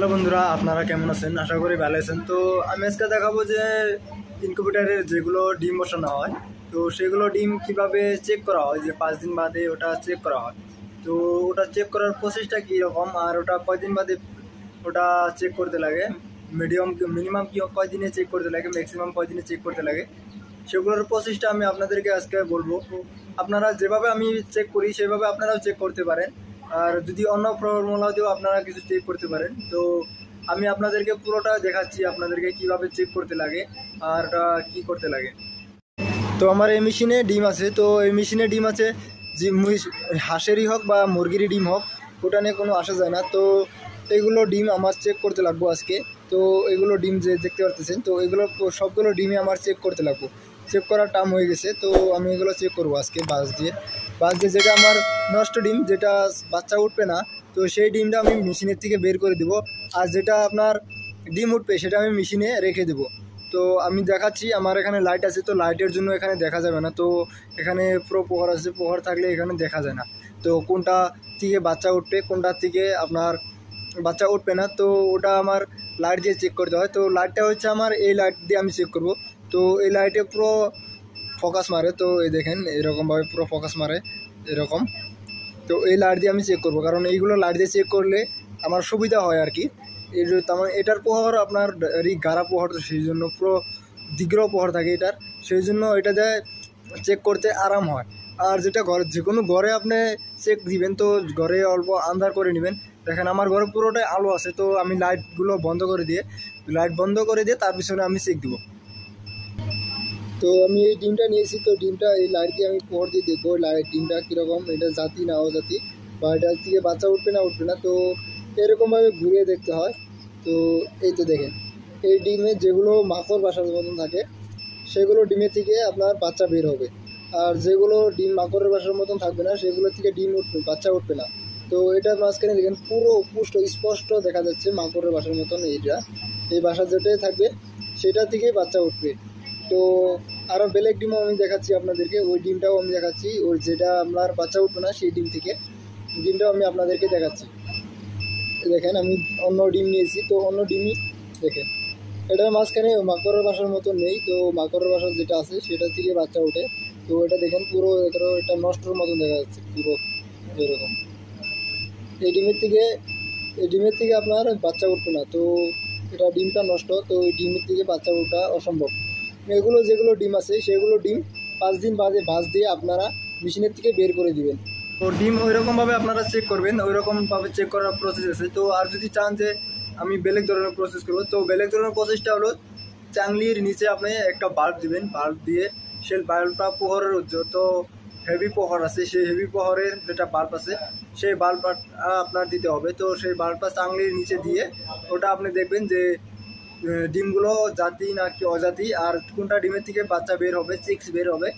Hello বন্ধুরা, আপনারা কেমন আছেন? আশা করি ভালো আছেন। তো আমি আজকে দেখাবো যে ইনকিউবেটারের যেগুলো ডিম বসানো হয়, তো সেগুলো ডিম কিভাবে চেক করা হয়, যে 5 দিন বাদে ওটা চেক করা হয়। তো ওটা চেক করার প্রসেসটা কীরকম, আর ওটা কয়দিন বাদে ওটা চেক করতে লাগে, মিনিমাম কয়দিনে চেক করতে লাগে, ম্যাক্সিমাম কয়দিনে চেক করতে লাগে, সেগুলোর প্রসেসটা আমি আপনাদেরকে আজকে বলবো। আপনারা যেভাবে আমি চেক করি সেভাবে আপনারাও চেক করতে পারেন, আর যদি অন্য ফর্মুলা দিয়েও আপনারা কিছু চেক করতে পারেন। তো আমি আপনাদেরকে পুরোটা দেখাচ্ছি, আপনাদেরকে কিভাবে চেক করতে লাগে আর কি করতে লাগে। তো আমার এই মেশিনে ডিম আছে, তো এই মেশিনে ডিম আছে, যে হাঁসেরই হোক বা মুরগিরই ডিম হোক, ওটা নিয়ে কোনো আসা যায় না। তো এইগুলো ডিম আমার চেক করতে লাগবো আজকে। তো এগুলো ডিম যে দেখতে পারতেছেন, তো এগুলো সবগুলো ডিমে আমার চেক করতে লাগবো। চেক করার টাইম হয়ে গেছে, তো আমি এগুলো চেক করবো আজকে বাস দিয়ে। যেটা আমার নষ্ট ডিম, যেটা বাচ্চা উঠবে না, তো সেই ডিমটা আমি মেশিনের থেকে বের করে দেবো। আর যেটা আপনার ডিম উঠবে সেটা আমি মেশিনে রেখে দেবো। তো আমি দেখাচ্ছি, আমার এখানে লাইট আছে, তো লাইটের জন্য এখানে দেখা যাবে না। তো এখানে পুরো প্রহর আছে, প্রহর থাকলে এখানে দেখা যায় না। তো কোনটা থেকে বাচ্চা উঠবে, কোনটা থেকে আপনার বাচ্চা উঠবে না, তো ওটা আমার লাইট দিয়ে চেক করতে হয়। তো লাইটটা হচ্ছে আমার এই লাইট দিয়ে আমি চেক করব। তো এই লাইটে পুরো ফোকাস মারে, তো এই দেখেন এরকমভাবে পুরো ফোকাস মারে এরকম। তো এই লাইট দিয়ে আমি চেক করব, কারণ এইগুলো লাইট দিয়ে চেক করলে আমার সুবিধা হয় আর কি। এটার প্রহর আপনার গাঢ় প্রহর, তো সেই জন্য পুরো দীর্ঘ প্রহর থাকে এটার, সেই জন্য এটা দিয়ে চেক করতে আরাম হয়। আর যেটা ঘরে, যে কোনো ঘরে আপনি চেক দিবেন, তো ঘরে অল্প আন্ধার করে নেবেন। দেখেন আমার ঘরে পুরোটাই আলো আছে, তো আমি লাইট বন্ধ করে দিয়ে তার পিছনে আমি চেক দিব। তো আমি এই ডিমটা নিয়েছি, তো ডিমটা এই লাইট দিয়ে আমি প্রহর দিয়ে দেখবো ডিমটা কীরকম, এটা জাতি না অজাতি, বা এটার থেকে বাচ্চা উঠবে না। তো এরকমভাবে ঘুরিয়ে দেখতে হয়। তো এই তো দেখেন, এই ডিমে যেগুলো মাকড় বাসার মতন থাকে, সেগুলো ডিমের থেকে আপনার বাচ্চা বের হবে। আর যেগুলো ডিম মাকড়ের বাসার মতন থাকবে না, সেগুলো থেকে বাচ্চা উঠবে না। তো এটার মাঝখানে দেখেন পুরো স্পষ্ট দেখা যাচ্ছে মাকড়ের বাসার মতন এই বাসা যেটাই থাকবে সেটা থেকে বাচ্চা উঠবে। তো আরও বেলেগ ডিমও আমি দেখাচ্ছি আপনাদেরকে, ওই ডিমটাও আমি দেখাচ্ছি, ওই যেটা আপনার বাচ্চা উঠবে না সেই ডিমটাও আমি আপনাদেরকে দেখাচ্ছি। দেখেন আমি অন্য ডিম নিয়েছি, তো অন্য ডিমই দেখেন, এটার মাঝখানে মাকড়ের বাসার মতন নেই। তো মাকড়ের বাসা যেটা আছে সেটা থেকে বাচ্চা ওঠে। তো এটা দেখেন পুরো এটা নষ্টর মতন দেখা যাচ্ছে পুরো এরকম। এই ডিমের থেকে আপনার বাচ্চা উঠবে না, তো এটা ডিমটা নষ্ট। তো এই ডিমের থেকে বাচ্চা ওঠা অসম্ভব। যেগুলো ডিম আছে সেগুলো ডিম 5 দিন বাদে ভাঁজ দিয়ে আপনারা মেশিনের থেকে বের করে দিবেন। তো ডিম ওইরকমভাবে আপনারা চেক করবেন, ওইরকমভাবে চেক করার প্রসেস আছে। তো আর যদি চান যে আমি বেলেগ ধরনের প্রসেস করবো, তো বেলেগ ধরনের প্রসেসটা হলো, চাংলির নিচে আপনি একটা বাল্ব দিবেন, বাল্ব দিয়ে সেই বাল্বটা প্রহরের যত হেভি প্রহর আছে, সেই হেভি প্রহরের যেটা বাল্ব আছে সেই বাল্বটা আপনার দিতে হবে। তো সেই বাল্বটা চাংলির নিচে দিয়ে ওটা আপনি দেখবেন যে ডিমগুলো জাতি নাকি অজাতি, আর কোনটা ডিমের থেকে বাচ্চা বের হবে, চিক্স বের হবে,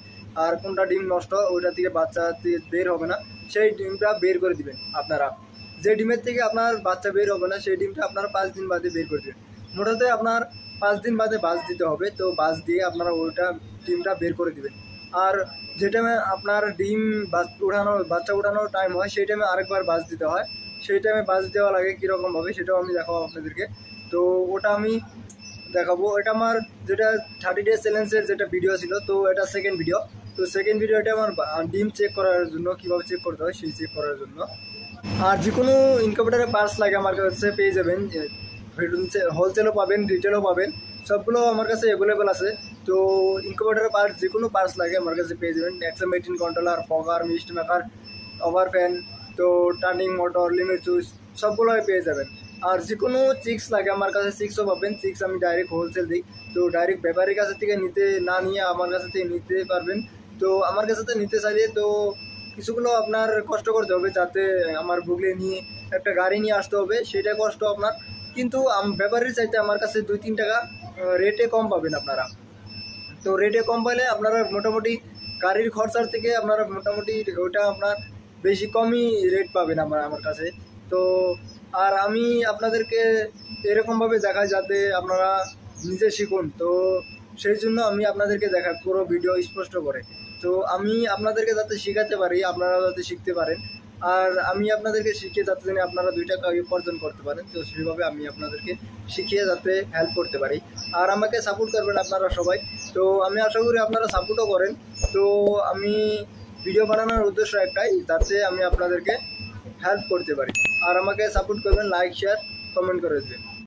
আর কোনটা ডিম নষ্ট ওইটা থেকে বাচ্চা বের হবে না, সেই ডিমটা বের করে দিবেন আপনারা। যে ডিমের থেকে আপনার বাচ্চা বের হবে না সেই ডিমটা আপনারা 5 দিন বাদে বের করে দেবেন। মোটামুটি আপনার 5 দিন বাদে বাস দিতে হবে। তো বাস দিয়ে আপনারা ওইটা ডিমটা বের করে দিবেন। আর যে টাইমে আপনার ডিম বাচ্চা উঠানোর টাইম হয় সেই টাইমে আরেকবার বাস দিতে হয়। সেই টাইমে বাস দেওয়া লাগে কীরকমভাবে সেটাও আমি দেখাবো আপনাদেরকে। তো ওটা আমি দেখাবো। এটা আমার যেটা 30 ডেজ চ্যালেঞ্জের যেটা ভিডিও ছিল, তো এটা সেকেন্ড ভিডিও। তো সেকেন্ড ভিডিওটা আমার ডিম চেক করার জন্য, কীভাবে চেক করতে হয় সেই চেক করার জন্য। আর যে কোনো ইনকিউবেটরের পার্টস লাগে আমার কাছে পেয়ে যাবেন, হোলসেলও পাবেন, রিটেলও পাবেন, সবগুলো আমার কাছে অ্যাভেলেবেল আছে। তো ইনকিউবেটরের পার্টস যে কোনো পার্টস লাগে আমার কাছে পেয়ে যাবেন। XM18 controller, fogger, mist maker, over fan, তো টার্নিং মোটর, লিমিট সুইচ সবগুলোই পেয়ে যাবেন। আর যে কোনো চিক্স লাগে আমার কাছে চিক্সও পাবেন। চিক্স আমি ডাইরেক্ট হোলসেল দিই, তো ডাইরেক্ট ব্যাপারীর কাছে থেকে না নিয়ে আমার কাছে থেকে নিতে পারবেন। তো আমার কাছে থেকে নিতে চাইলে তো কিছুগুলো আপনার কষ্ট করতে হবে, যাতে আমার বুগলে নিয়ে একটা গাড়ি নিয়ে আসতে হবে, সেটা কষ্ট আপনার। কিন্তু ব্যাপারীর চাইতে আমার কাছে 2-3 টাকা রেটে কম পাবেন আপনারা। তো রেটে কম পেলে আপনারা মোটামুটি গাড়ির খরচার থেকে আপনারা মোটামুটি ওটা আপনার বেশি কমই রেট পাবেন আমার কাছে। তো আর আমি আপনাদেরকে এরকমভাবে দেখাই যাতে আপনারা নিজে শিখুন। তো সেই জন্য আমি আপনাদেরকে দেখাই পুরো ভিডিও স্পষ্ট করে। তো আমি আপনাদেরকে যাতে শেখাতে পারি, আপনারা যাতে শিখতে পারেন, আর আমি আপনাদেরকে শিখিয়ে যাতে জানি আপনারা 2 টাকা উপার্জন করতে পারেন, তো সেইভাবে আমি আপনাদেরকে শিখিয়ে যাতে হেল্প করতে পারি। আর আমাকে সাপোর্ট করবেন আপনারা সবাই। তো আমি আশা করি আপনারা সাপোর্টও করেন। তো আমি ভিডিও বানানোর উদ্দেশ্য একটাই, যাতে আমি আপনাদেরকে হেল্প করতে পারি। আর আমাকে সাপোর্ট করবেন, লাইক শেয়ার কমেন্ট করে দেবেন।